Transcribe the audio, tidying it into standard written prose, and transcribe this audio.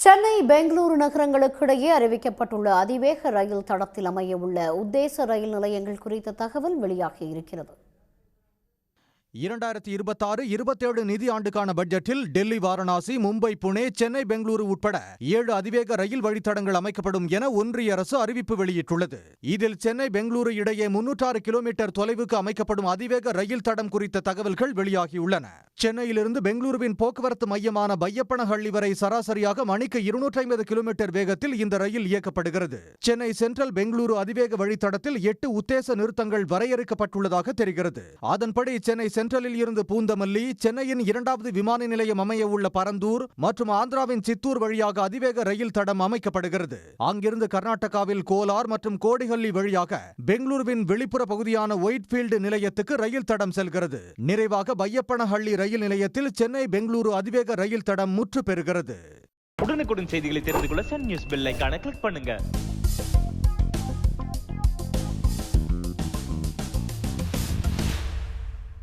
சென்னை பெங்களூரு நகரங்களுக்கிடையே அறிவிக்கப்பட்டுள்ள அதிவேக ரயில் தடத்தில் அமையவுள்ள உத்தேச ரயில் நிலையங்கள் குறித்த தகவல் வெளியாகி இருக்கிறது. 2026-27 நிதி ஆண்டுக்கான பட்ஜெட்டில் டெல்லி, வாரணாசி, மும்பை, புனே, சென்னை, பெங்களூரு உட்பட 7 அதிவேக ரயில் வழித்தடங்கள் அமைக்கப்படும் என ஒன்றிய அரசு அறிவிப்பு வெளியிட்டுள்ளது. இதில் சென்னை, பெங்களூரு இடையே 306 கிலோமீட்டர் தொலைவுக்கு அமைக்கப்படும் அதிவேக ரயில் தடம் குறித்த தகவல்கள் வெளியாகியுள்ளன. சென்னையிலிருந்து பெங்களூருவின் போக்குவரத்து மையமான பையப்பனஹள்ளி வரை சராசரியாக மணிக்கு 250 கிலோமீட்டர் வேகத்தில் இந்த ரயில் இயக்கப்படுகிறது. சென்னை சென்ட்ரல் பெங்களூரு அதிவேக வழித்தடத்தில் 8 உத்தேச நிறுத்தங்கள் வரையறுக்கப்பட்டுள்ளதாக தெரிகிறது. அதன்படி சென்னை சென்ட்ரலில் இருந்து பூந்தமல்லி, சென்னையின் 2வது விமான நிலையம் அமைய உள்ள பரந்தூர் மற்றும் ஆந்திராவின் சித்தூர் வழியாக அதிவேக ரயில் தடம் அமைக்கப்படுகிறது. அங்கிருந்து கர்நாடகாவில் கோலார் மற்றும் கோடிஹள்ளி வழியாக பெங்களூருவின் வெளிப்புற பகுதியான ஒயிட்ஃபீல்டு நிலையத்துக்கு ரயில் தடம் செல்கிறது. நிறைவாக பையப்பனஹள்ளி ரயில் நிலையத்தில் சென்னை பெங்களூரு அதிவேக ரயில் தடம் முற்று பெறுகிறது. உடனுக்குடன் செய்திகளை தெரிந்து கொள்ள சன் நியூஸ் பெல் ஐகானை கிளிக் பண்ணுங்க.